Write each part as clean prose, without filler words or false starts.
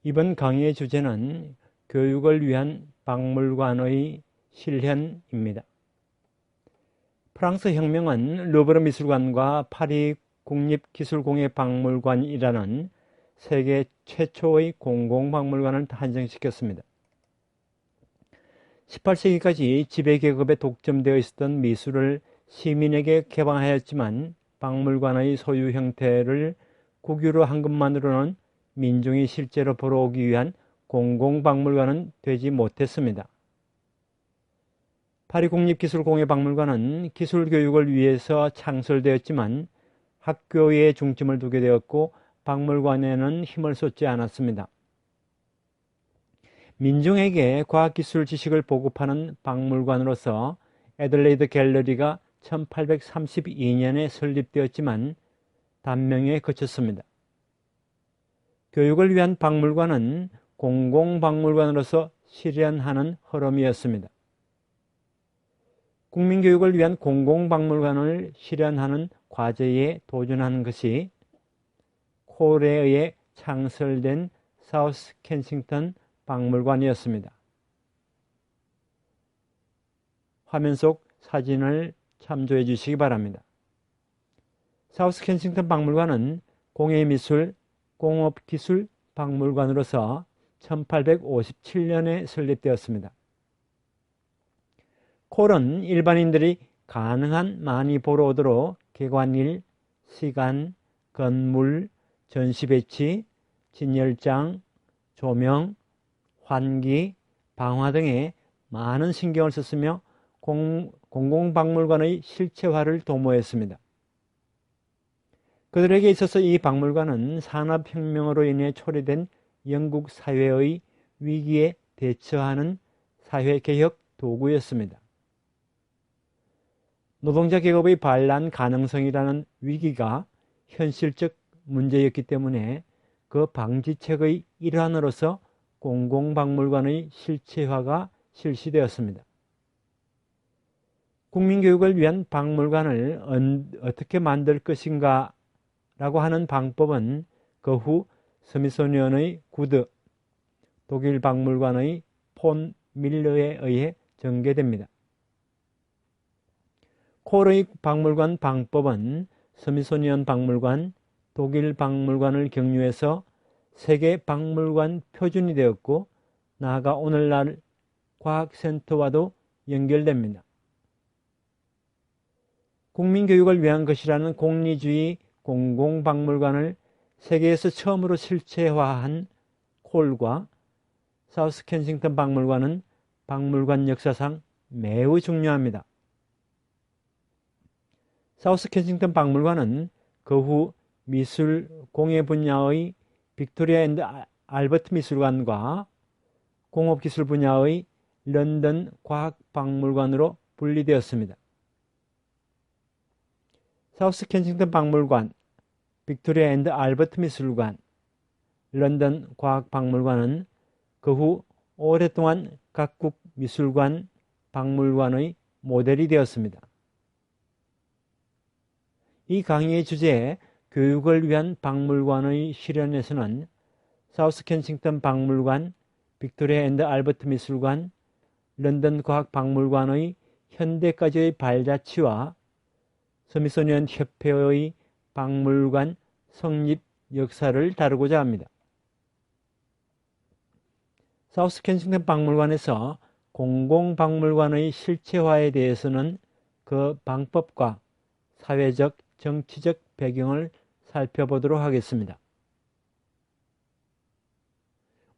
이번 강의의 주제는 교육을 위한 박물관의 실현입니다. 프랑스 혁명은 루브르 미술관과 파리 국립기술공예박물관이라는 세계 최초의 공공박물관을 탄생시켰습니다. 18세기까지 지배계급에 독점되어 있었던 미술을 시민에게 개방하였지만 박물관의 소유 형태를 국유로 한 것만으로는 민중이 실제로 보러 오기 위한 공공박물관은 되지 못했습니다. 파리 국립기술공예박물관은 기술교육을 위해서 창설되었지만 학교에 중점을 두게 되었고 박물관에는 힘을 쏟지 않았습니다. 민중에게 과학기술 지식을 보급하는 박물관으로서 애들레이드 갤러리가 1832년에 설립되었지만 단명에 그쳤습니다. 교육을 위한 박물관은 공공박물관으로서 실현하는 흐름이었습니다. 국민교육을 위한 공공박물관을 실현하는 과제에 도전하는 것이 콜에 의해 창설된 사우스 켄싱턴 박물관이었습니다. 화면 속 사진을 참조해 주시기 바랍니다. 사우스 켄싱턴 박물관은 공예미술, 공업기술 박물관으로서 1857년에 설립되었습니다. 콜은 일반인들이 가능한 많이 보러 오도록 개관일, 시간, 건물, 전시배치, 진열장, 조명, 환기, 방화 등에 많은 신경을 썼으며 공공박물관의 실체화를 도모했습니다. 그들에게 있어서 이 박물관은 산업혁명으로 인해 초래된 영국 사회의 위기에 대처하는 사회개혁 도구였습니다. 노동자 계급의 반란 가능성이라는 위기가 현실적 문제였기 때문에 그 방지책의 일환으로서 공공박물관의 실체화가 실시되었습니다. 국민교육을 위한 박물관을 어떻게 만들 것인가 라고 하는 방법은 그 후 스미소니언의 구드, 독일 박물관의 폰 밀러에 의해 전개됩니다. 콜의 박물관 방법은 스미소니언 박물관, 독일 박물관을 경유해서 세계 박물관 표준이 되었고 나아가 오늘날 과학센터와도 연결됩니다. 국민교육을 위한 것이라는 공리주의 공공박물관을 세계에서 처음으로 실체화한 콜과 사우스 켄싱턴 박물관은 박물관 역사상 매우 중요합니다. 사우스 켄싱턴 박물관은 그 후 미술 공예 분야의 빅토리아 앤드 알버트 미술관과 공업기술 분야의 런던 과학박물관으로 분리되었습니다. 사우스 켄싱턴 박물관, 빅토리아 앤드 알버트 미술관, 런던 과학박물관은 그 후 오랫동안 각국 미술관, 박물관의 모델이 되었습니다. 이 강의의 주제, 교육을 위한 박물관의 실현에서는 사우스 켄싱턴 박물관, 빅토리아 앤드 알버트 미술관, 런던 과학박물관의 현대까지의 발자취와 스미소니언 협회의 박물관 성립 역사를 다루고자 합니다. 사우스 켄싱턴 박물관에서 공공박물관의 실체화에 대해서는 그 방법과 사회적, 정치적 배경을 살펴보도록 하겠습니다.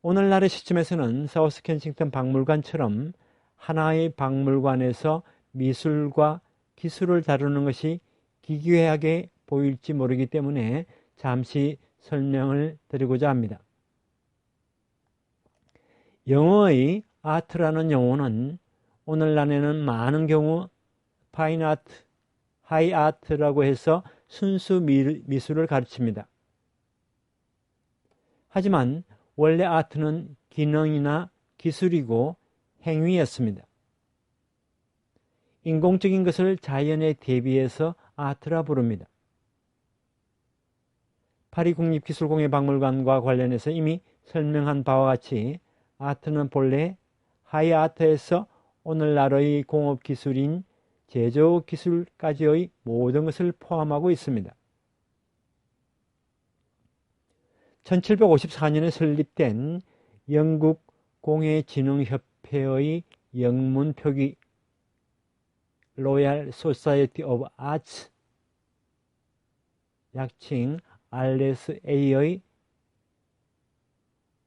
오늘날의 시점에서는 사우스 켄싱턴 박물관처럼 하나의 박물관에서 미술과 기술을 다루는 것이 기괴하게 보일지 모르기 때문에 잠시 설명을 드리고자 합니다. 영어의 아트라는 용어는 오늘날에는 많은 경우 파인 아트, 하이 아트라고 해서 순수 미술을 가르칩니다. 하지만 원래 아트는 기능이나 기술이고 행위였습니다. 인공적인 것을 자연에 대비해서 아트라 부릅니다. 파리 국립기술공예박물관과 관련해서 이미 설명한 바와 같이 아트는 본래 하이아트에서 오늘날의 공업기술인 제조기술까지의 모든 것을 포함하고 있습니다. 1754년에 설립된 영국 공예진흥협회의 영문 표기 로얄 소사이어티 오브 아츠, 약칭 RSA의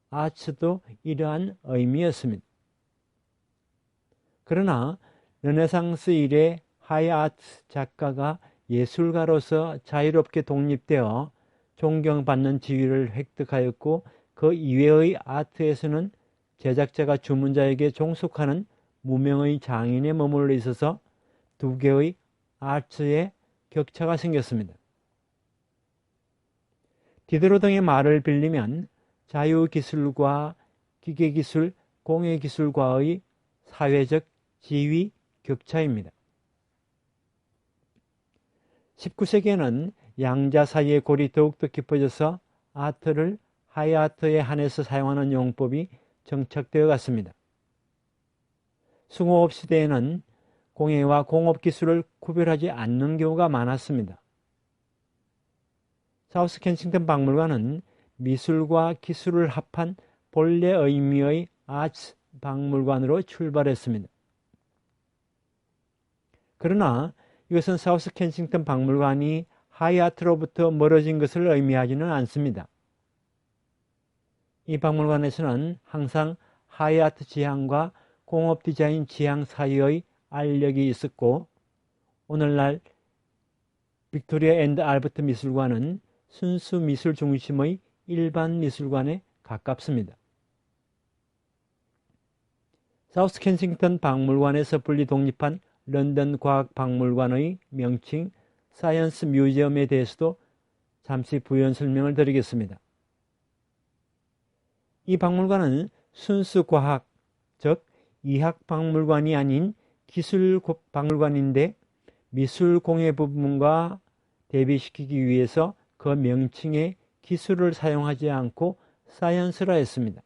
아츠도 이러한 의미였습니다. 그러나 르네상스 이래 하이아트 작가가 예술가로서 자유롭게 독립되어 존경받는 지위를 획득하였고, 그 이외의 아트에서는 제작자가 주문자에게 종속하는 무명의 장인에 머물러 있어서 두 개의 아트의 격차가 생겼습니다. 디드로 등의 말을 빌리면 자유기술과 기계기술, 공예기술과의 사회적 지위 격차입니다. 19세기에는 양자 사이의 골이 더욱더 깊어져서 아트를 하이아트에 한해서 사용하는 용법이 정착되어 갔습니다. 숭호업 시대에는 공예와 공업기술을 구별하지 않는 경우가 많았습니다. 사우스 켄싱턴 박물관은 미술과 기술을 합한 본래 의미의 아츠 박물관으로 출발했습니다. 그러나 이것은 사우스 켄싱턴 박물관이 하이아트로부터 멀어진 것을 의미하지는 않습니다. 이 박물관에서는 항상 하이아트 지향과 공업 디자인 지향 사이의 알력이 있었고, 오늘날 빅토리아 앤드 알버트 미술관은 순수 미술 중심의 일반 미술관에 가깝습니다. 사우스 켄싱턴 박물관에서 분리 독립한 런던 과학박물관의 명칭 사이언스 뮤지엄에 대해서도 잠시 부연 설명을 드리겠습니다. 이 박물관은 순수 과학, 즉 이학 박물관이 아닌 기술 박물관인데, 미술 공예 부분과 대비시키기 위해서 그 명칭에 기술을 사용하지 않고 사이언스라 했습니다.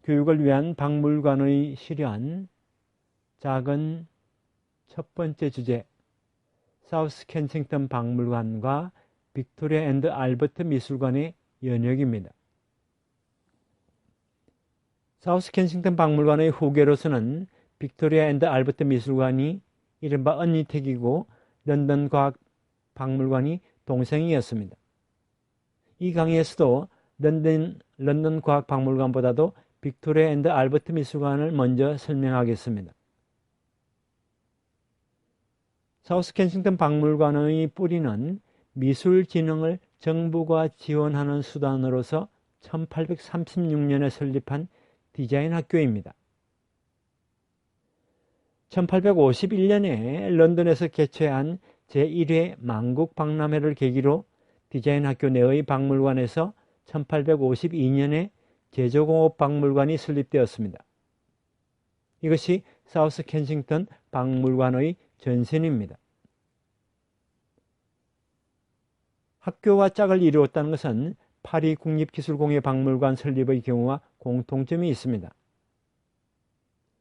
교육을 위한 박물관의 실현, 작은 첫 번째 주제, 사우스 켄싱턴 박물관과 빅토리아 앤드 알버트 미술관의 연역입니다. 사우스 켄싱턴 박물관의 후계로서는 빅토리아 앤드 알버트 미술관이 이른바 언니택이고, 런던 과학 박물관이 동생이었습니다. 이 강의에서도 런던 과학 박물관보다도 빅토리아 앤드 알버트 미술관을 먼저 설명하겠습니다. 사우스 켄싱턴 박물관의 뿌리는 미술 진흥을 정부가 지원하는 수단으로서 1836년에 설립한 디자인 학교입니다. 1851년에 런던에서 개최한 제1회 만국 박람회를 계기로 디자인 학교 내의 박물관에서 1852년에 제조공업 박물관이 설립되었습니다. 이것이 사우스 켄싱턴 박물관의 전신입니다. 학교와 짝을 이루었다는 것은 파리 국립기술공예박물관 설립의 경우와 공통점이 있습니다.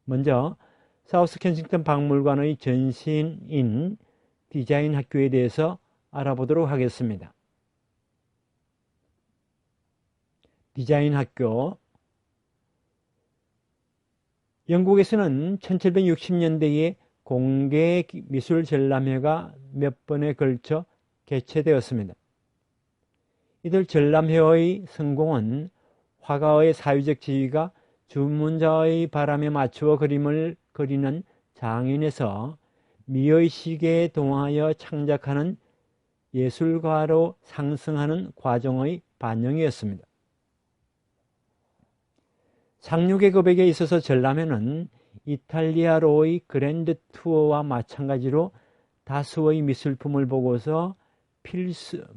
먼저 사우스 켄싱턴 박물관의 전신인 디자인 학교에 대해서 알아보도록 하겠습니다. 디자인 학교, 영국에서는 1760년대에 공개 미술 전람회가 몇 번에 걸쳐 개최되었습니다. 이들 전람회의 성공은 화가의 사회적 지위가 주문자의 바람에 맞추어 그림을 그리는 장인에서 미의 시계에 동하여 창작하는 예술가로 상승하는 과정의 반영이었습니다. 상류계급에게 있어서 전람회는 이탈리아로의 그랜드 투어와 마찬가지로 다수의 미술품을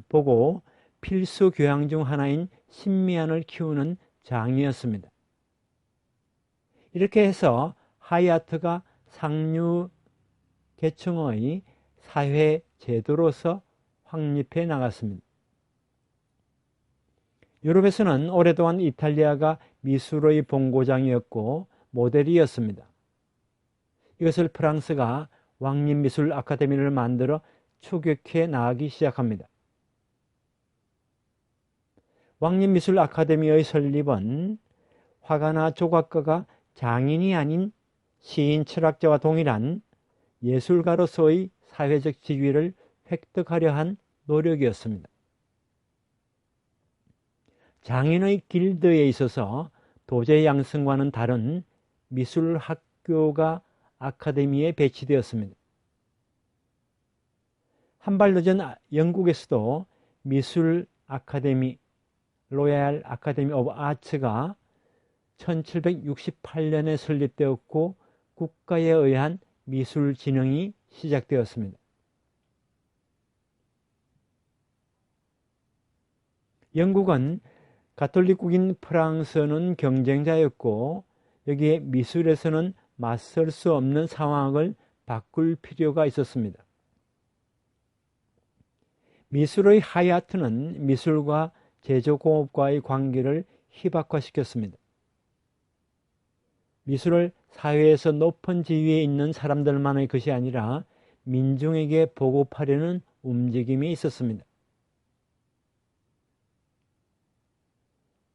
보고 필수 교양 중 하나인 신미안을 키우는 장이었습니다. 이렇게 해서 하이아트가 상류 계층의 사회 제도로서 확립해 나갔습니다. 유럽에서는 오랫동안 이탈리아가 미술의 본고장이었고 모델이었습니다. 이것을 프랑스가 왕립미술 아카데미를 만들어 추격해 나가기 시작합니다. 왕립미술 아카데미의 설립은 화가나 조각가가 장인이 아닌 시인, 철학자와 동일한 예술가로서의 사회적 지위를 획득하려 한 노력이었습니다. 장인의 길드에 있어서 도제 양성과는 다른 미술학교가 아카데미에 배치되었습니다. 한 발 늦은 영국에서도 미술 아카데미, 로얄 아카데미 오브 아츠가 1768년에 설립되었고 국가에 의한 미술 진흥이 시작되었습니다. 영국은 가톨릭국인 프랑스는 경쟁자였고 여기에 미술에서는 맞설 수 없는 상황을 바꿀 필요가 있었습니다. 미술의 하이아트는 미술과 제조공업과의 관계를 희박화시켰습니다. 미술을 사회에서 높은 지위에 있는 사람들만의 것이 아니라 민중에게 보급하려는 움직임이 있었습니다.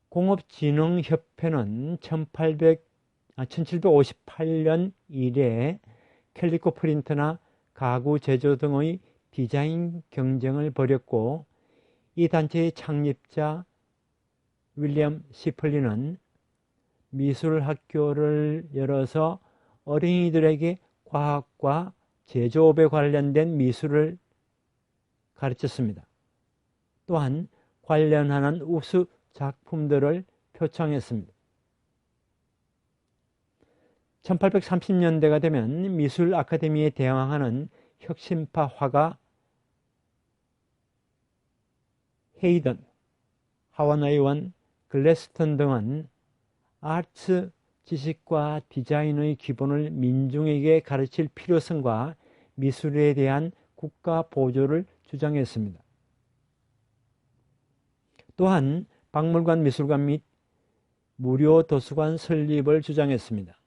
공업진흥협회는 1758년 이래 캘리코 프린터나 가구 제조 등의 디자인 경쟁을 벌였고 이 단체의 창립자 윌리엄 시플리는 미술학교를 열어서 어린이들에게 과학과 제조업에 관련된 미술을 가르쳤습니다. 또한 관련하는 우수 작품들을 표창했습니다. 1830년대가 되면 미술 아카데미에 대항하는 혁신파 화가 헤이든, 하원의원, 글래스턴 등은 아트 지식과 디자인의 기본을 민중에게 가르칠 필요성과 미술에 대한 국가 보조를 주장했습니다. 또한 박물관, 미술관 및 무료 도서관 설립을 주장했습니다.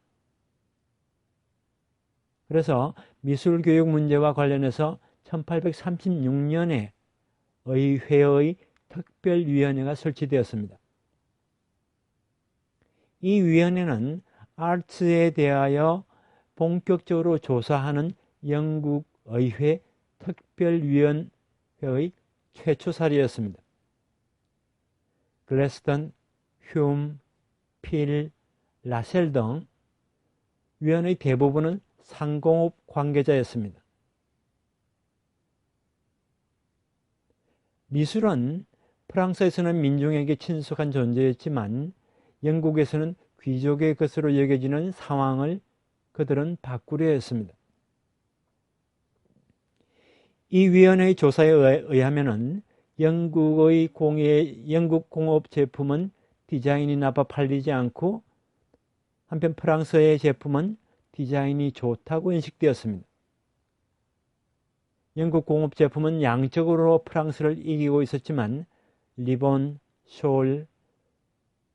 그래서 미술교육 문제와 관련해서 1836년에 의회의 특별위원회가 설치되었습니다. 이 위원회는 아트에 대하여 본격적으로 조사하는 영국 의회 특별위원회의 최초 사례였습니다. 글래스턴, 휴움, 필, 라셀 등 위원의 대부분은 상공업 관계자였습니다. 미술은 프랑스에서는 민중에게 친숙한 존재였지만 영국에서는 귀족의 것으로 여겨지는 상황을 그들은 바꾸려 했습니다. 이 위원회의 조사에 의하면 영국 공업 제품은 디자인이 나빠 팔리지 않고 한편 프랑스의 제품은 디자인이 좋다고 인식되었습니다. 영국 공업 제품은 양적으로 프랑스를 이기고 있었지만 리본, 숄,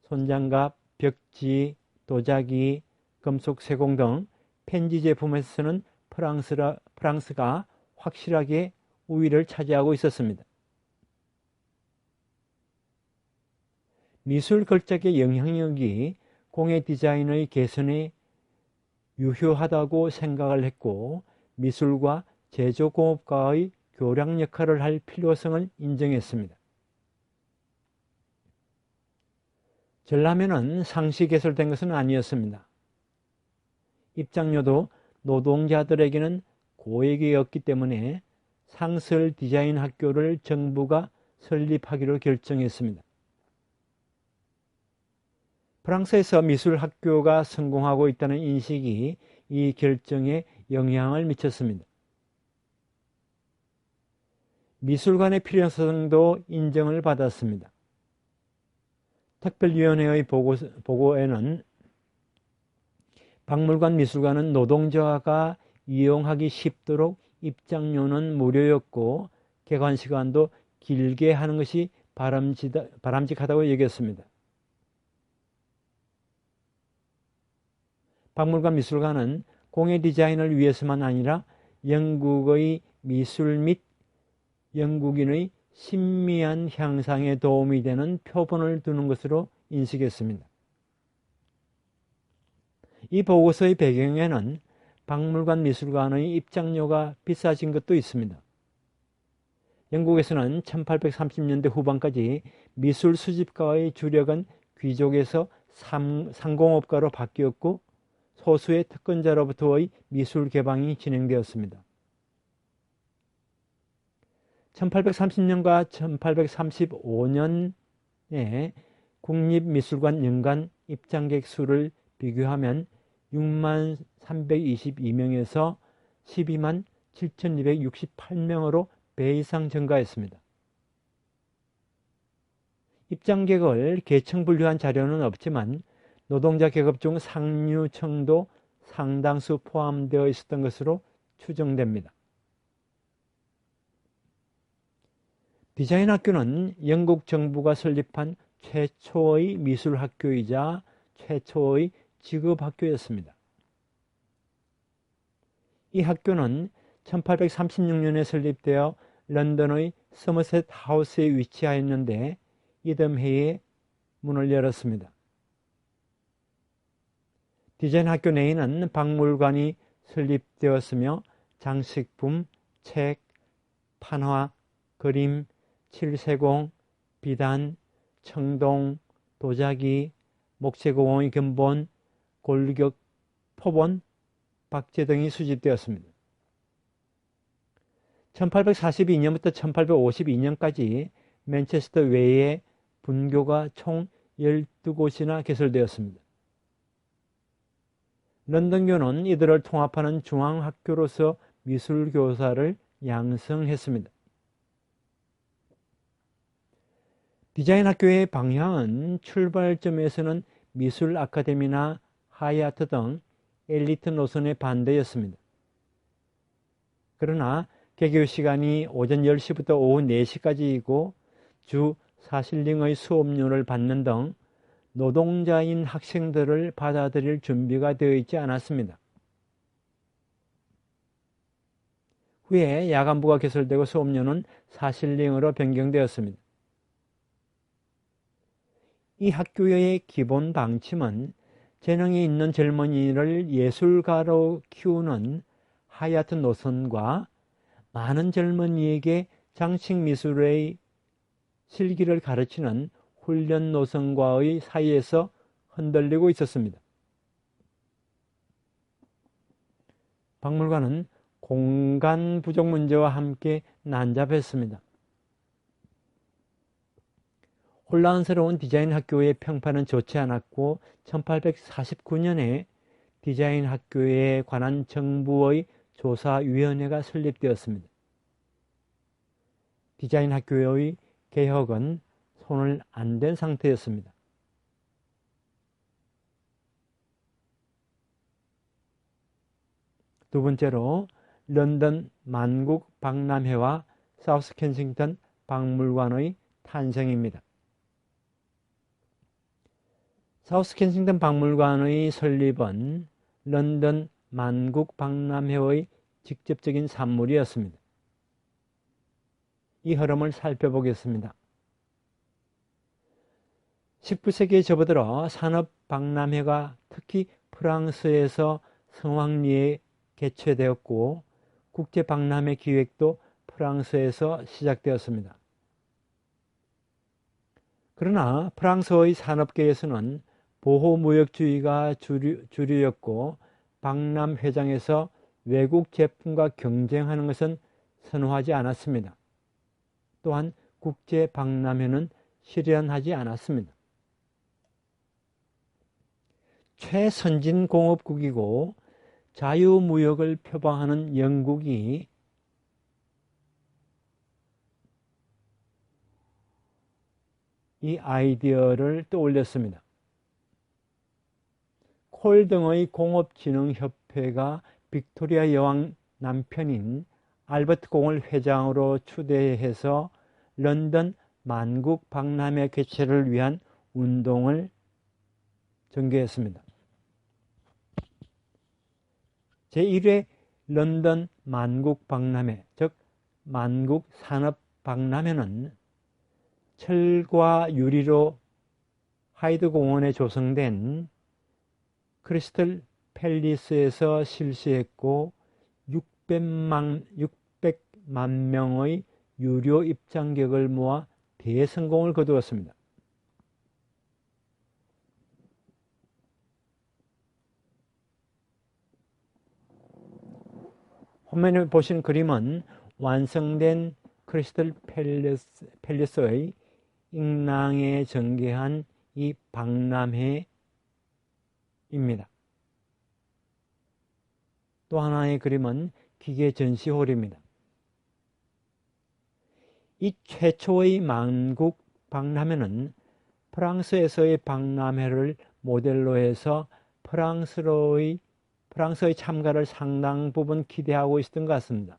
손장갑, 벽지, 도자기, 금속 세공 등 펜지 제품에서는 프랑스가 확실하게 우위를 차지하고 있었습니다. 미술 걸작의 영향력이 공예 디자인의 개선에 유효하다고 생각을 했고 미술과 제조공업과의 교량 역할을 할 필요성을 인정했습니다. 전라면은 상시 개설된 것은 아니었습니다. 입장료도 노동자들에게는 고액이었기 때문에 상설 디자인 학교를 정부가 설립하기로 결정했습니다. 프랑스에서 미술 학교가 성공하고 있다는 인식이 이 결정에 영향을 미쳤습니다. 미술관의 필요성도 인정을 받았습니다. 특별위원회의 보고에는 박물관 미술관은 노동자가 이용하기 쉽도록 입장료는 무료였고 개관 시간도 길게 하는 것이 바람직하다고 여겼습니다. 박물관 미술관은 공예 디자인을 위해서만 아니라 영국의 미술 및 영국인의 신미한 향상에 도움이 되는 표본을 두는 것으로 인식했습니다. 이 보고서의 배경에는 박물관 미술관의 입장료가 비싸진 것도 있습니다. 영국에서는 1830년대 후반까지 미술 수집가의 주력은 귀족에서 상공업가로 바뀌었고 소수의 특권자로부터의 미술 개방이 진행되었습니다. 1830년과 1835년에 국립미술관 연간 입장객 수를 비교하면 6만 322명에서 12만 7,268명으로 배 이상 증가했습니다. 입장객을 계층 분류한 자료는 없지만 노동자 계급 중 상류층도 상당수 포함되어 있었던 것으로 추정됩니다. 디자인학교는 영국 정부가 설립한 최초의 미술학교이자 최초의 직업학교였습니다. 이 학교는 1836년에 설립되어 런던의 서머셋 하우스에 위치하였는데 이듬해에 문을 열었습니다. 디자인학교 내에는 박물관이 설립되었으며 장식품, 책, 판화, 그림, 칠세공, 비단, 청동, 도자기, 목재공의 근본, 골격, 포본, 박제 등이 수집되었습니다. 1842년부터 1852년까지 맨체스터 외에 분교가 총 12곳이나 개설되었습니다. 런던교는 이들을 통합하는 중앙학교로서 미술교사를 양성했습니다. 디자인학교의 방향은 출발점에서는 미술 아카데미나 하이아트 등 엘리트 노선의 반대였습니다. 그러나 개교 시간이 오전 10시부터 오후 4시까지이고 주 4실링의 수업료를 받는 등 노동자인 학생들을 받아들일 준비가 되어 있지 않았습니다. 후에 야간부가 개설되고 수업료는 4실링으로 변경되었습니다. 이 학교의 기본 방침은 재능이 있는 젊은이를 예술가로 키우는 하얏트 노선과 많은 젊은이에게 장식미술의 실기를 가르치는 훈련 노선과의 사이에서 흔들리고 있었습니다. 박물관은 공간 부족 문제와 함께 난잡했습니다. 혼란스러운 디자인 학교의 평판은 좋지 않았고 1849년에 디자인 학교에 관한 정부의 조사위원회가 설립되었습니다. 디자인 학교의 개혁은 손을 안 댄 상태였습니다. 두 번째로 런던 만국 박람회와 사우스 켄싱턴 박물관의 탄생입니다. 사우스 켄싱턴 박물관의 설립은 런던 만국 박람회의 직접적인 산물이었습니다. 이 흐름을 살펴보겠습니다. 19세기에 접어들어 산업박람회가 특히 프랑스에서 성황리에 개최되었고 국제박람회 기획도 프랑스에서 시작되었습니다. 그러나 프랑스의 산업계에서는 보호무역주의가 주류였고 박람회장에서 외국 제품과 경쟁하는 것은 선호하지 않았습니다. 또한 국제박람회는 실현하지 않았습니다. 최선진공업국이고 자유무역을 표방하는 영국이 이 아이디어를 떠올렸습니다. 콜 등의 공업진흥협회가 빅토리아 여왕 남편인 알버트 공을 회장으로 추대해서 런던 만국 박람회 개최를 위한 운동을 전개했습니다. 제1회 런던 만국 박람회, 즉 만국 산업 박람회는 철과 유리로 하이드 공원에 조성된 크리스털 팰리스에서 실시했고 600만 명의 유료 입장객을 모아 대성공을 거두었습니다. 화면에 보신 그림은 완성된 크리스털 팰리스의 ing랑에 전개한 이 박람회입니다. 또 하나의 그림은 기계 전시홀입니다. 이 최초의 만국 박람회는 프랑스에서의 박람회를 모델로 해서 프랑스의 참가를 상당 부분 기대하고 있었던 것 같습니다.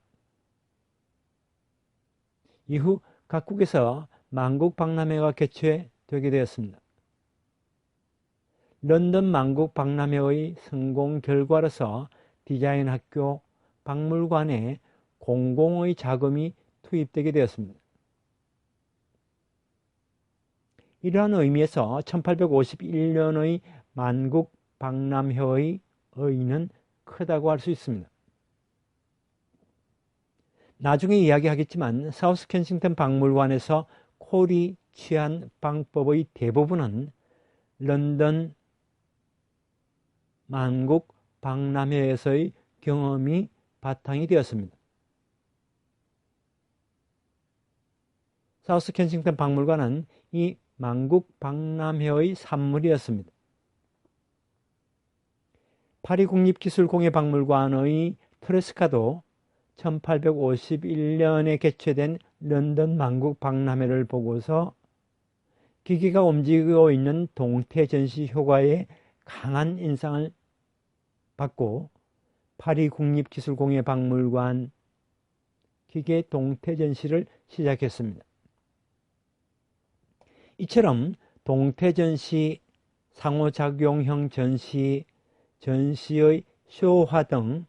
이후 각국에서 만국 박람회가 개최되게 되었습니다. 런던 만국 박람회의 성공 결과로서 디자인 학교 박물관에 공공의 자금이 투입되게 되었습니다. 이러한 의미에서 1851년의 만국 박람회의 의의는 크다고 할 수 있습니다. 나중에 이야기하겠지만 사우스 켄싱턴 박물관에서 콜이 취한 방법의 대부분은 런던 만국 박람회에서의 경험이 바탕이 되었습니다. 사우스 켄싱턴 박물관은 이 만국 박람회의 산물이었습니다. 파리 국립기술공예박물관의 트레스카도 1851년에 개최된 런던 만국 박람회를 보고서 기계가 움직이고 있는 동태 전시 효과에 강한 인상을 받고 파리 국립기술공예박물관 기계 동태 전시를 시작했습니다. 이처럼 동태 전시, 상호작용형 전시, 전시의 쇼화 등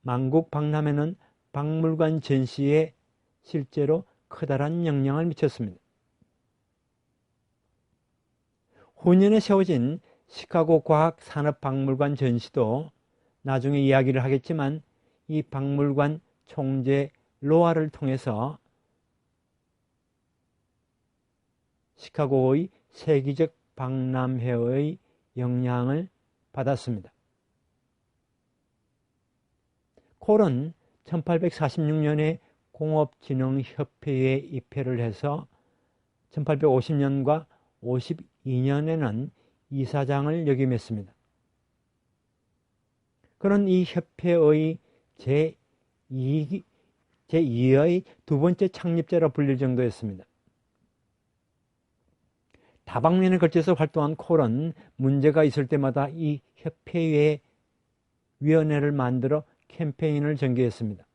만국 박람회는 박물관 전시에 실제로 커다란 영향을 미쳤습니다. 후년에 세워진 시카고 과학산업박물관 전시도 나중에 이야기를 하겠지만 이 박물관 총재 로아를 통해서 시카고의 세계적 박람회의 영향을 받았습니다. 콜은 1846년에 공업진흥협회에 입회를 해서 1850년과 52년에는 이사장을 역임했습니다. 그는 이 협회의 제2의 두 번째 창립자라 불릴 정도였습니다. 다방면에 걸쳐서 활동한 콜은 문제가 있을 때마다 이 협회의 위원회를 만들어 캠페인을 전개했습니다.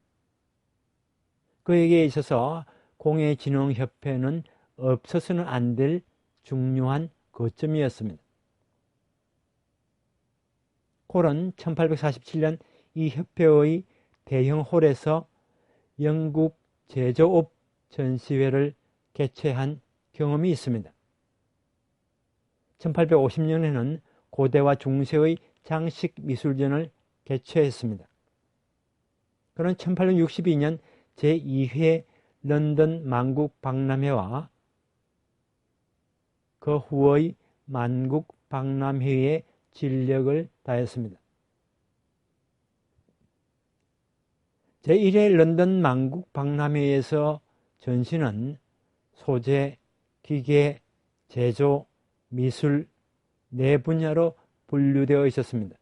그에게 있어서 공예진흥협회는 없어서는 안 될 중요한 거점이었습니다. 콜은 1847년 이 협회의 대형 홀에서 영국 제조업 전시회를 개최한 경험이 있습니다. 1850년에는 고대와 중세의 장식 미술전을 개최했습니다. 그는 1862년 제2회 런던 만국 박람회와 그 후의 만국 박람회에 진력을 다했습니다. 제1회 런던 만국 박람회에서 전시는 소재, 기계, 제조, 미술 네 분야로 분류되어 있었습니다.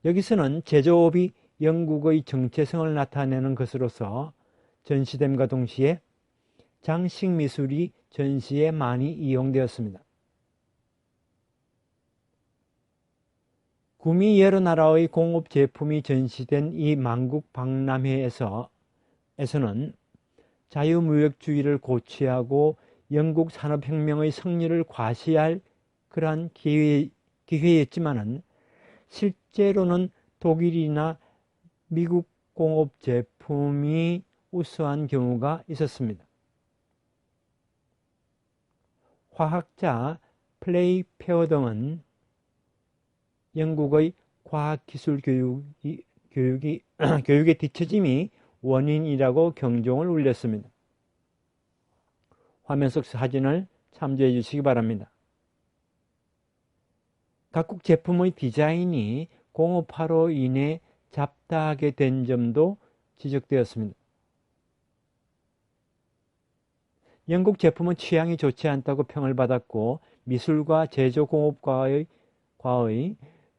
여기서는 제조업이 영국의 정체성을 나타내는 것으로서 전시됨과 동시에 장식 미술이 전시에 많이 이용되었습니다. 구미 여러 나라의 공업 제품이 전시된 이 만국 박람회에서는 자유무역주의를 고취하고 영국 산업혁명의 승리를 과시할 그러한 기회였지만은 실제로는 독일이나 미국 공업 제품이 우수한 경우가 있었습니다. 화학자 플레이페어 등은 영국의 과학기술 교육의 뒤처짐이 원인이라고 경종을 울렸습니다. 화면 속 사진을 참조해 주시기 바랍니다. 각국 제품의 디자인이 공업화로 인해 잡다하게 된 점도 지적되었습니다. 영국 제품은 취향이 좋지 않다고 평을 받았고 미술과 제조공업과의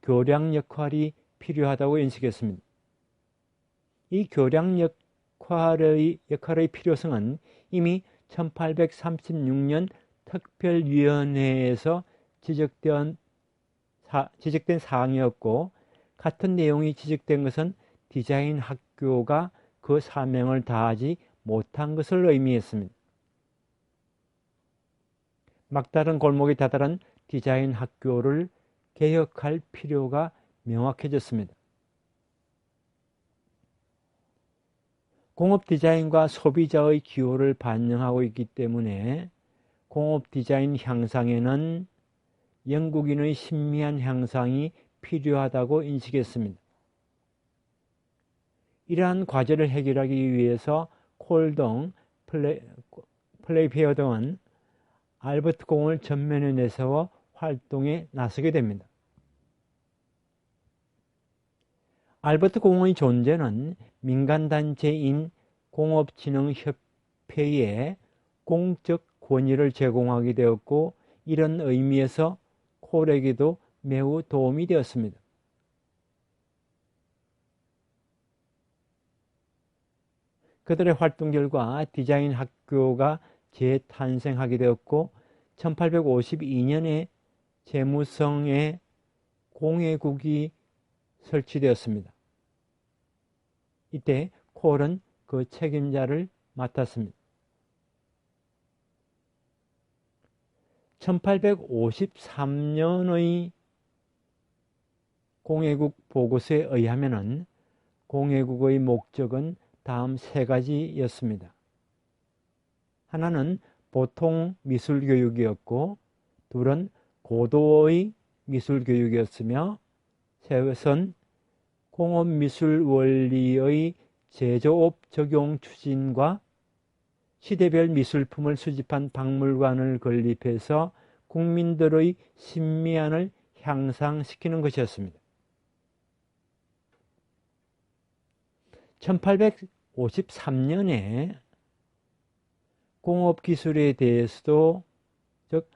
교량 역할이 필요하다고 인식했습니다. 이 교량 역할의 필요성은 이미 1836년 특별위원회에서 지적된 사항이었고 같은 내용이 지적된 것은 디자인 학교가 그 사명을 다하지 못한 것을 의미했습니다. 막다른 골목에 다다른 디자인 학교를 개혁할 필요가 명확해졌습니다. 공업 디자인과 소비자의 기호를 반영하고 있기 때문에 공업 디자인 향상에는 영국인의 신미한 향상이 필요하다고 인식했습니다. 이러한 과제를 해결하기 위해서 콜 등 플레이페어 등은 알버트 공을 전면에 내세워 활동에 나서게 됩니다. 알버트 공의 존재는 민간단체인 공업진흥협회에 공적 권위를 제공하게 되었고 이런 의미에서 콜에게도 매우 도움이 되었습니다. 그들의 활동 결과 디자인 학교가 재탄생하게 되었고 1852년에 재무성에 공예국이 설치되었습니다. 이때 콜은 그 책임자를 맡았습니다. 1853년의 공예국 보고서에 의하면 공예국의 목적은 다음 세 가지였습니다. 하나는 보통 미술교육이었고 둘은 고도의 미술교육이었으며 셋은 공업미술 원리의 제조업 적용 추진과 시대별 미술품을 수집한 박물관을 건립해서 국민들의 신미안을 향상시키는 것이었습니다. 1853년에 공업기술에 대해서도 즉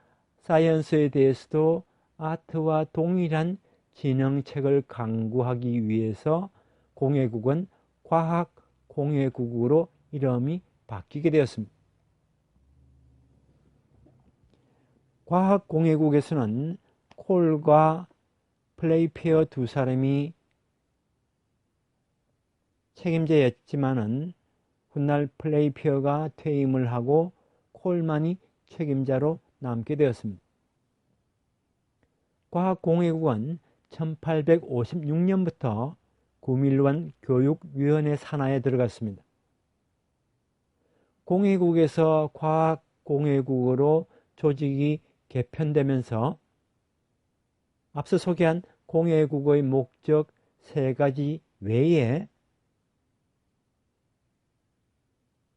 사이언스에 대해서도 아트와 동일한 진흥책을 강구하기 위해서 공예국은 과학공예국으로 이름이 바뀌게 되었습니다. 과학공예국에서는 콜과 플레이페어 두 사람이 책임자였지만은 훗날 플레이페어가 퇴임을 하고 콜만이 책임자로 남게 되었습니다. 과학공예국은 1856년부터 구밀원 교육위원회 산하에 들어갔습니다. 공예국에서 과학공예국으로 조직이 개편되면서 앞서 소개한 공예국의 목적 세 가지 외에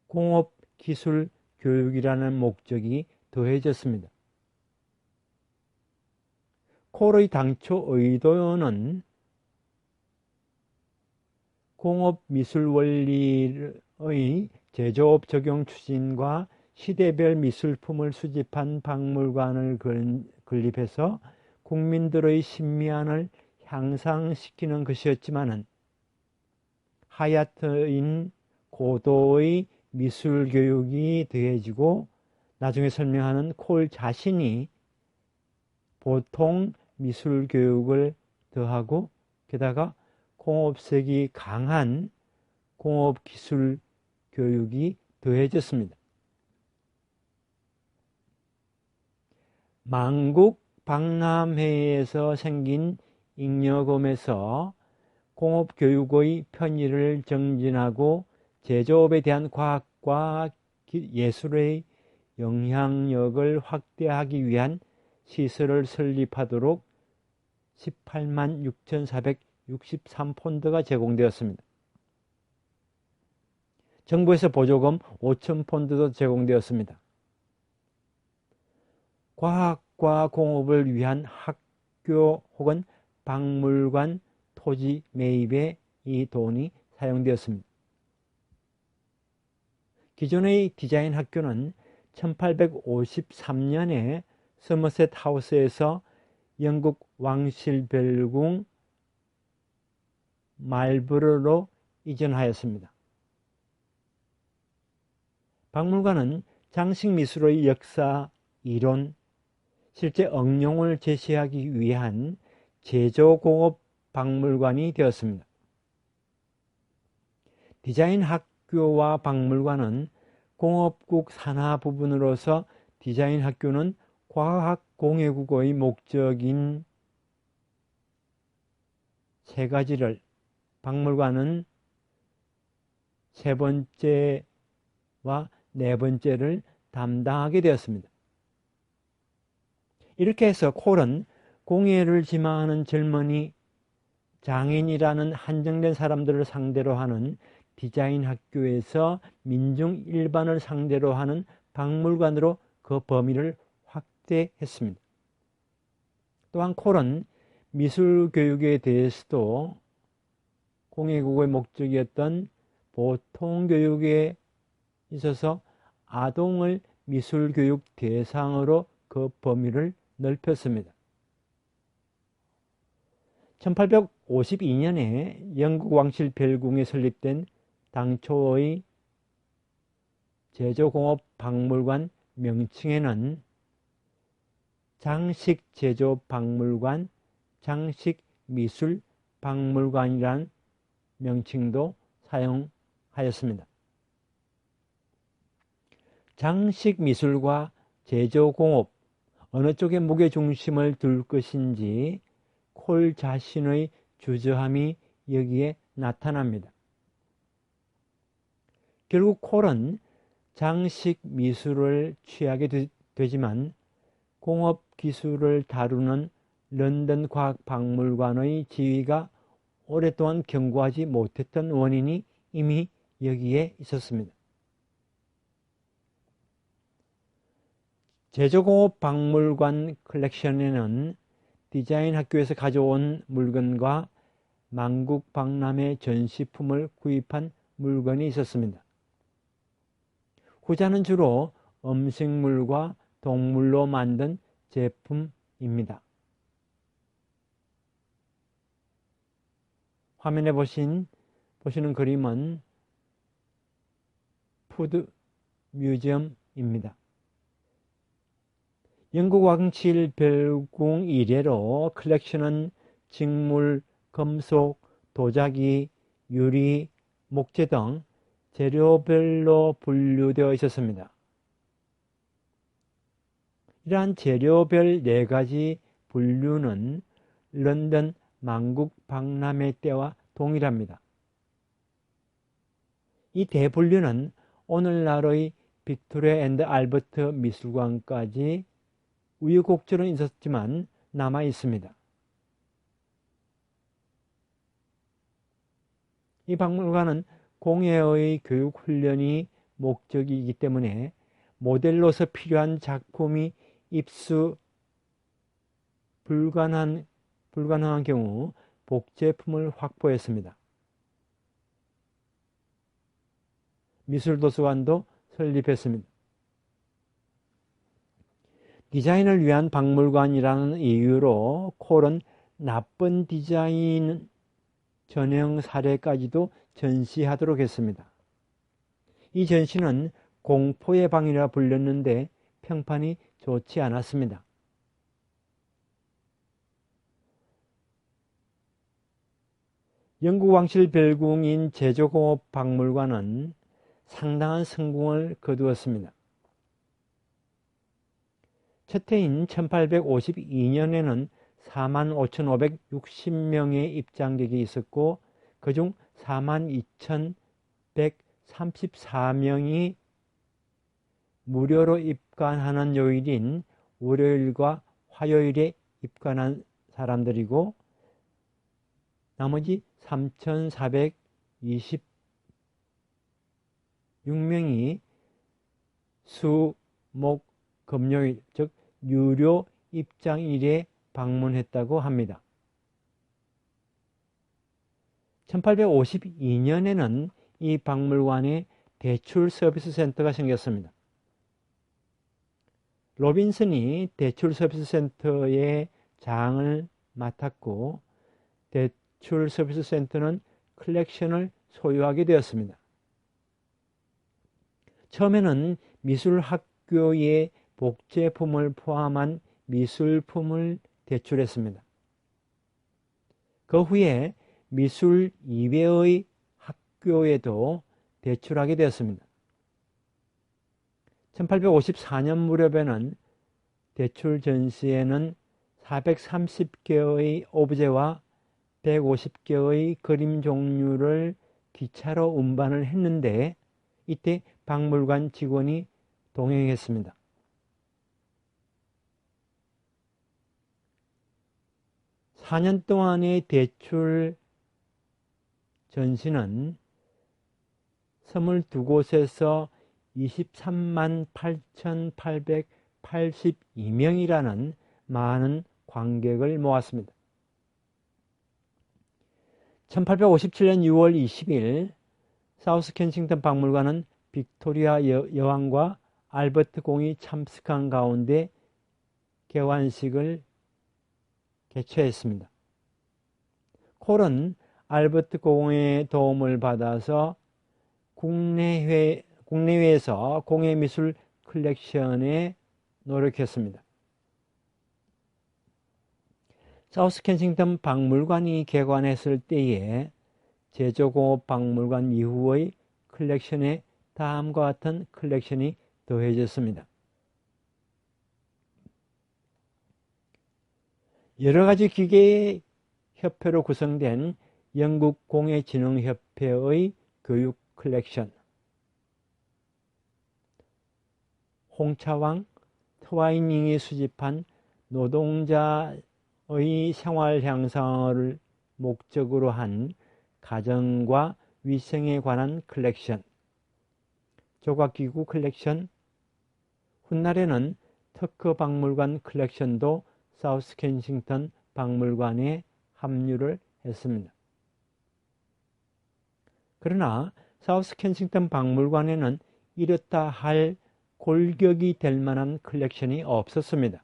공업기술교육이라는 목적이 더해졌습니다. 콜의 당초 의도는 공업미술원리의 제조업 적용 추진과 시대별 미술품을 수집한 박물관을 건립해서 국민들의 신미안을 향상시키는 것이었지만 하얏트인 고도의 미술교육이 더해지고 나중에 설명하는 콜 자신이 보통 미술교육을 더하고 게다가 공업색이 강한 공업기술 교육이 더해졌습니다. 만국 박람회에서 생긴 잉여금에서 공업교육의 편의를 정진하고 제조업에 대한 과학과 예술의 영향력을 확대하기 위한 시설을 설립하도록 18만 6,463폰드가 제공되었습니다. 정부에서 보조금 5,000폰드도 제공되었습니다. 과학과 공업을 위한 학교 혹은 박물관 토지 매입에 이 돈이 사용되었습니다. 기존의 디자인 학교는 1853년에 서머셋 하우스에서 영국 왕실별궁 말브러로 이전하였습니다. 박물관은 장식미술의 역사, 이론, 실제 응용을 제시하기 위한 제조공업 박물관이 되었습니다. 디자인 학교와 박물관은 공업국 산하 부분으로서 디자인 학교는 과학공예국의 목적인 세 가지를, 박물관은 세 번째와 네 번째를 담당하게 되었습니다. 이렇게 해서 콜은 공예를 지망하는 젊은이, 장인이라는 한정된 사람들을 상대로 하는 디자인 학교에서 민중 일반을 상대로 하는 박물관으로 그 범위를 확대했습니다. 또한 콜은 미술 교육에 대해서도 공예국의 목적이었던 보통 교육에 있어서 아동을 미술 교육 대상으로 그 범위를 넓혔습니다. 1852년에 영국 왕실 별궁에 설립된 당초의 제조공업박물관 명칭에는 장식제조박물관, 장식미술박물관이라는 명칭도 사용하였습니다. 장식미술과 제조공업 어느 쪽에 무게중심을 둘 것인지 콜 자신의 주저함이 여기에 나타납니다. 결국 콜은 장식미술을 취하게 되지만 공업기술을 다루는 런던 과학박물관의 지위가 오랫동안 견고하지 못했던 원인이 이미 여기에 있었습니다. 제조공업박물관 컬렉션에는 디자인 학교에서 가져온 물건과 만국 박람회 전시품을 구입한 물건이 있었습니다. 후자는 주로 음식물과 동물로 만든 제품입니다. 화면에 보시는 그림은 푸드 뮤지엄입니다. 영국 왕실 별궁 이래로 컬렉션은 직물, 금속, 도자기, 유리, 목재 등 재료별로 분류되어 있었습니다. 이러한 재료별 4가지 분류는 런던 만국 박람회 때와 동일합니다. 이 대분류는 오늘날의 빅토리아 앤드 알버트 미술관까지 우여곡절은 있었지만 남아 있습니다. 이 박물관은 공예의 교육 훈련이 목적이기 때문에 모델로서 필요한 작품이 입수 불가능한 경우 복제품을 확보했습니다. 미술도서관도 설립했습니다. 디자인을 위한 박물관이라는 이유로 콜은 나쁜 디자인 전형 사례까지도 전시하도록 했습니다. 이 전시는 공포의 방이라 불렸는데 평판이 좋지 않았습니다. 영국 왕실 별궁인 제조공업박물관은 상당한 성공을 거두었습니다. 첫 해인 1852년에는 45,560명의 입장객이 있었고 그중 42,134명이 무료로 입관하는 요일인 월요일과 화요일에 입관한 사람들이고 나머지 3,426명이 수, 목, 금요일 즉 유료 입장일에 방문했다고 합니다. 1852년에는 이 박물관에 대출 서비스 센터가 생겼습니다. 로빈슨이 대출 서비스 센터의 장을 맡았고 대출 서비스 센터는 컬렉션을 소유하게 되었습니다. 처음에는 미술학교의 복제품을 포함한 미술품을 대출했습니다. 그 후에 미술 이외의 학교에도 대출하게 되었습니다. 1854년 무렵에는 대출 전시에는 430개의 오브제와 150개의 그림 종류를 기차로 운반을 했는데 이때 박물관 직원이 동행했습니다. 4년 동안의 대출 전시는 22곳에서 23만 8,882명이라는 많은 관객을 모았습니다. 1857년 6월 20일 사우스 켄싱턴 박물관은 빅토리아 여왕과 알버트 공이 참석한 가운데 개관식을 개최했습니다. 콜은 알버트 공의 도움을 받아서 국내외에서 공예미술 컬렉션에 노력했습니다. 사우스 켄싱턴 박물관이 개관했을 때에 제조공업박물관 이후의 컬렉션에 다음과 같은 컬렉션이 더해졌습니다. 여러가지 기계의 협회로 구성된 영국 공예진흥협회의 교육 컬렉션, 홍차왕 트와이닝이 수집한 노동자의 생활 향상을 목적으로 한 가정과 위생에 관한 컬렉션, 조각기구 컬렉션, 훗날에는 특허박물관 컬렉션도 사우스 켄싱턴 박물관에 합류를 했습니다. 그러나 사우스 켄싱턴 박물관에는 이렇다 할 골격이 될 만한 컬렉션이 없었습니다.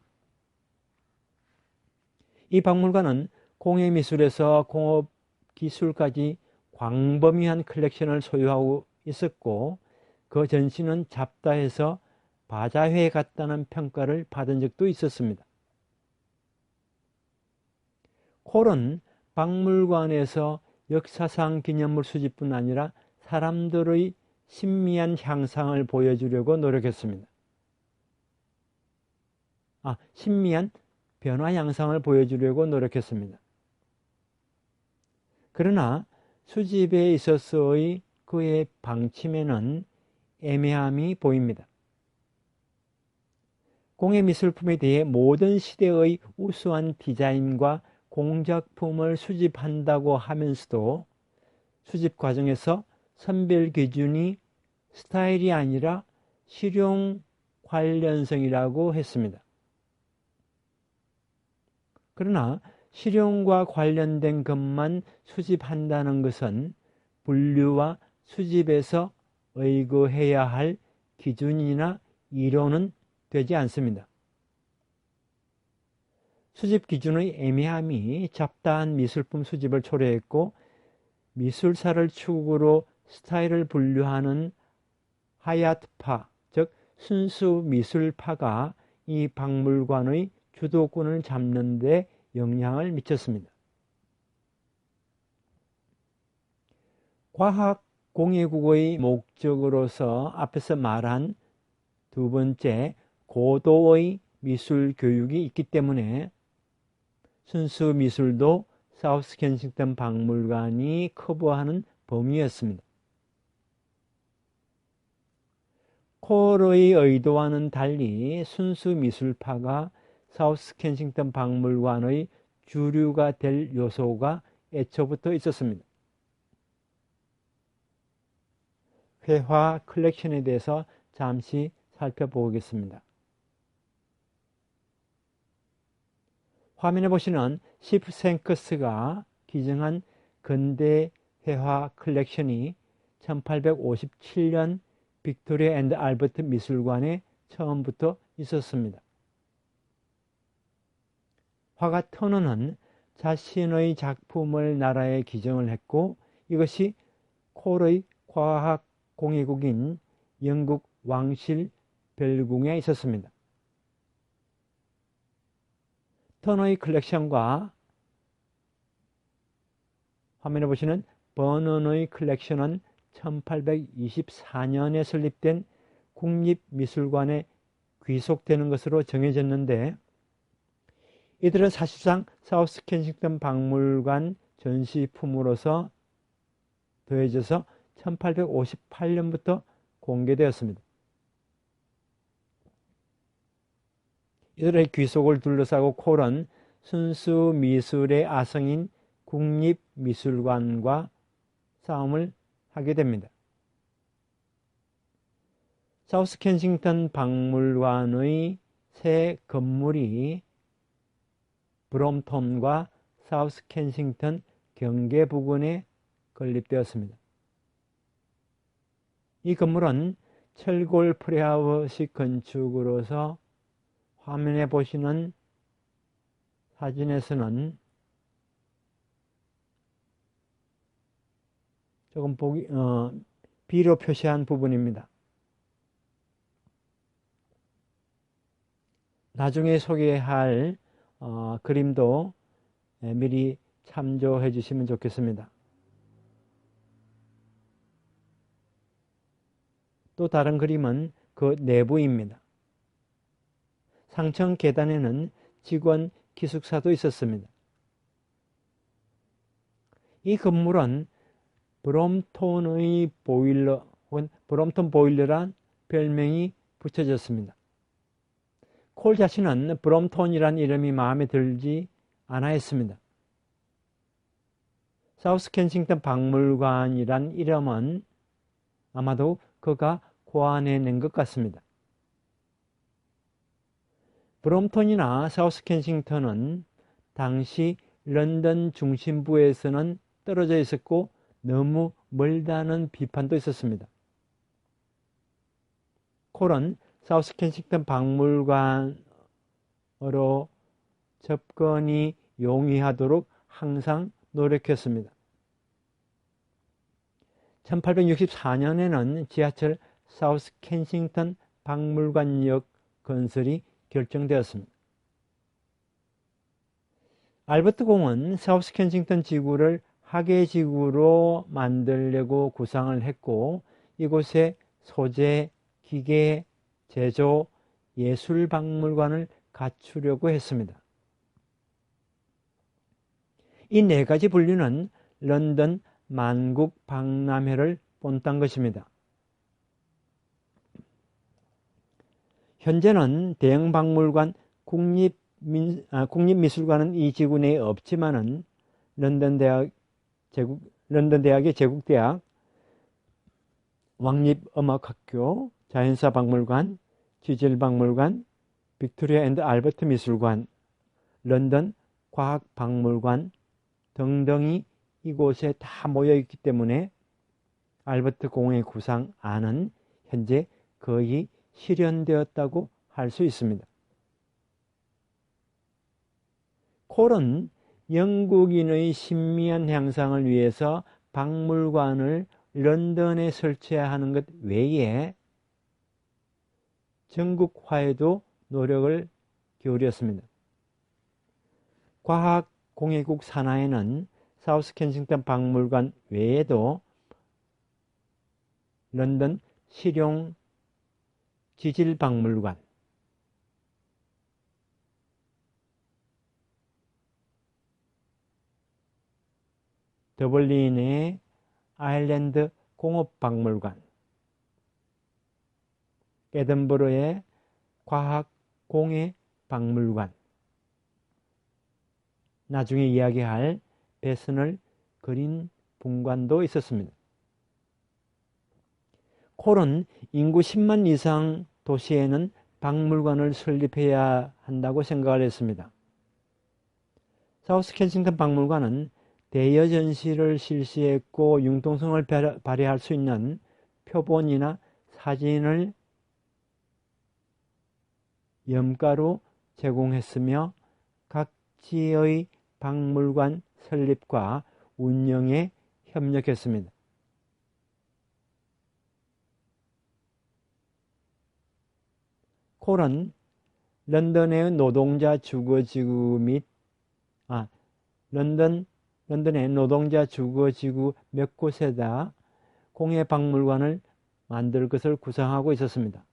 이 박물관은 공예미술에서 공업기술까지 광범위한 컬렉션을 소유하고 있었고 그 전시는 잡다해서 바자회 같다는 평가를 받은 적도 있었습니다. 콜은 박물관에서 역사상 기념물 수집뿐 아니라 사람들의 신미한 향상을 보여주려고 노력했습니다. 신미한 변화 양상을 보여주려고 노력했습니다. 그러나 수집에 있어서의 그의 방침에는 애매함이 보입니다. 공예미술품에 대해 모든 시대의 우수한 디자인과 공작품을 수집한다고 하면서도 수집 과정에서 선별 기준이 스타일이 아니라 실용 관련성이라고 했습니다. 그러나 실용과 관련된 것만 수집한다는 것은 분류와 수집에서 의거해야 할 기준이나 이론은 되지 않습니다. 수집 기준의 애매함이 잡다한 미술품 수집을 초래했고 미술사를 축으로 스타일을 분류하는 하얏트파, 즉 순수 미술파가 이 박물관의 주도권을 잡는 데 영향을 미쳤습니다. 과학공예국의 목적으로서 앞에서 말한 두 번째 고도의 미술 교육이 있기 때문에 순수 미술도 사우스 켄싱턴 박물관이 커버하는 범위였습니다. 콜의 의도와는 달리 순수 미술파가 사우스 켄싱턴 박물관의 주류가 될 요소가 애초부터 있었습니다. 회화 컬렉션에 대해서 잠시 살펴보겠습니다. 화면에 보시는 시프생커스가 기증한 근대 회화 컬렉션이 1857년 빅토리아 앤드 알버트 미술관에 처음부터 있었습니다. 화가 터너는 자신의 작품을 나라에 기증을 했고 이것이 콜의 과학공예국인 영국 왕실 별궁에 있었습니다. 터너의 컬렉션과 화면에 보시는 버넌의 컬렉션은 1824년에 설립된 국립미술관에 귀속되는 것으로 정해졌는데 이들은 사실상 사우스 켄싱턴 박물관 전시품으로서 더해져서 1858년부터 공개되었습니다. 이들의 귀속을 둘러싸고 콜은 순수 미술의 아성인 국립미술관과 싸움을 하게 됩니다. 사우스 켄싱턴 박물관의 새 건물이 브롬톤과 사우스 켄싱턴 경계 부근에 건립되었습니다. 이 건물은 철골 프레하우스식 건축으로서 화면에 보시는 사진에서는 조금 B로 표시한 부분입니다. 나중에 소개할 그림도 미리 참조해 주시면 좋겠습니다. 또 다른 그림은 그 내부입니다. 상층 계단에는 직원 기숙사도 있었습니다. 이 건물은 브롬톤의 보일러 혹은 브롬톤 보일러란 별명이 붙여졌습니다. 콜 자신은 브롬톤이란 이름이 마음에 들지 않아 했습니다. 사우스 켄싱턴 박물관이란 이름은 아마도 그가 고안해낸 것 같습니다. 브롬톤이나 사우스 켄싱턴은 당시 런던 중심부에서는 떨어져 있었고 너무 멀다는 비판도 있었습니다. 콜은 사우스 켄싱턴 박물관으로 접근이 용이하도록 항상 노력했습니다. 1864년에는 지하철 사우스 켄싱턴 박물관역 건설이 결정되었습니다. 알버트 공은 사우스 켄싱턴 지구를 학예지구로 만들려고 구상을 했고 이곳에 소재, 기계, 제조, 예술박물관을 갖추려고 했습니다. 이 네 가지 분류는 런던 만국 박람회를 본딴 것입니다. 현재는 대형박물관, 국립미술관은 이 지구 내에 없지만은 런던 대학의 제국대학, 왕립음악학교, 자연사박물관, 지질박물관, 빅토리아 앤드 알버트 미술관, 런던 과학박물관 등등이 이곳에 다 모여 있기 때문에 알버트 공의 구상안은 현재 거의 실현되었다고 할 수 있습니다. 콜은 영국인의 신미한 향상을 위해서 박물관을 런던에 설치해야 하는 것 외에 전국화에도 노력을 기울였습니다. 과학공예국 산하에는 사우스 켄싱턴 박물관 외에도 런던 실용 지질박물관, 더블린의 아일랜드 공업박물관, 에든버러의 과학공예박물관, 나중에 이야기할 배선을 그린 분관도 있었습니다. 콜은 인구 10만 이상 도시에는 박물관을 설립해야 한다고 생각을 했습니다. 사우스 켄싱턴 박물관은 대여 전시를 실시했고 융통성을 발휘할 수 있는 표본이나 사진을 염가로 제공했으며 각지의 박물관 설립과 운영에 협력했습니다. 콜은 런던의 노동자 주거지구 및 런던의 노동자 주거지구 몇 곳에다 공예박물관을 만들 것을 구상하고 있었습니다.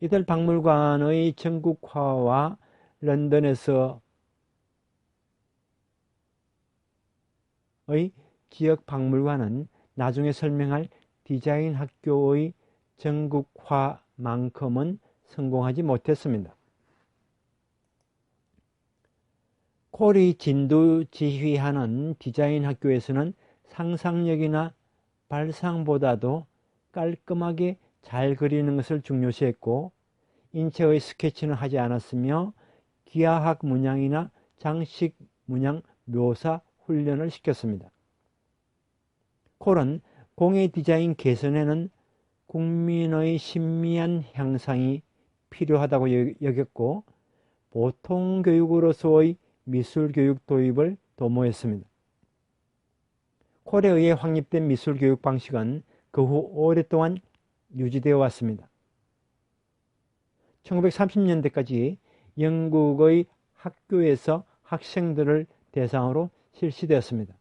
이들 박물관의 전국화와 런던에서의 지역 박물관은 나중에 설명할 디자인 학교의 전국화만큼은 성공하지 못했습니다. 콜이 진두지휘하는 디자인 학교에서는 상상력이나 발상보다도 깔끔하게 잘 그리는 것을 중요시했고 인체의 스케치는 하지 않았으며 기하학 문양이나 장식 문양 묘사 훈련을 시켰습니다. 콜은 공예 디자인 개선에는 국민의 신미한 향상이 필요하다고 여겼고 보통 교육으로서의 미술교육 도입을 도모했습니다. 콜에 의해 확립된 미술교육 방식은 그 후 오랫동안 유지되어 왔습니다. 1930년대까지 영국의 학교에서 학생들을 대상으로 실시되었습니다.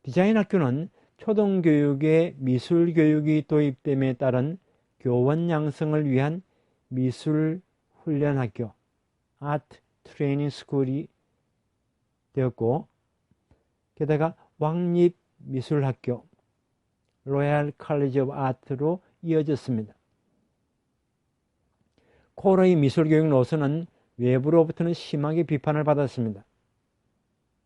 디자인 학교는 초등교육에 미술교육이 도입됨에 따른 교원 양성을 위한 미술훈련학교, 아트 트레이닝 스쿨이 되었고 게다가 왕립미술학교, 로얄 칼리지 오브 아트로 이어졌습니다. 콜의 미술교육 노선은 외부로부터는 심하게 비판을 받았습니다.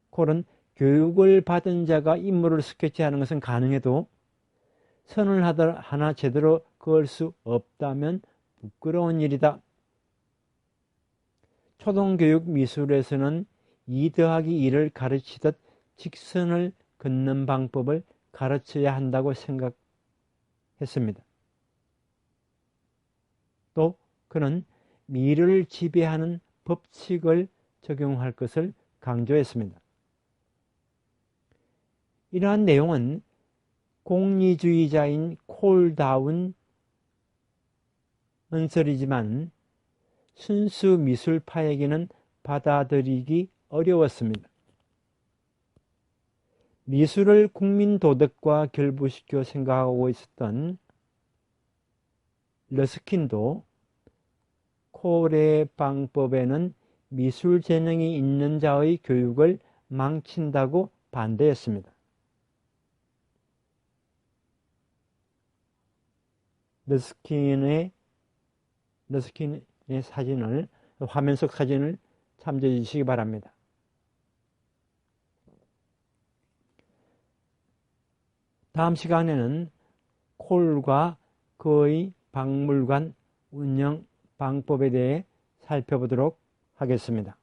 콜은 교육을 받은 자가 인물을 스케치하는 것은 가능해도 선을 하나 제대로 그을 수 없다면 부끄러운 일이다. 초등교육 미술에서는 2 더하기 2를 가르치듯 직선을 긋는 방법을 가르쳐야 한다고 생각했습니다. 또 그는 미를 지배하는 법칙을 적용할 것을 강조했습니다. 이러한 내용은 공리주의자인 콜다운 언설이지만 순수 미술파에게는 받아들이기 어려웠습니다. 미술을 국민 도덕과 결부시켜 생각하고 있었던 러스킨도 콜의 방법에는 미술 재능이 있는 자의 교육을 망친다고 반대했습니다. 러스킨의 사진을, 화면 속 사진을 참조해 주시기 바랍니다. 다음 시간에는 콜과 그의 박물관 운영 방법에 대해 살펴보도록 하겠습니다.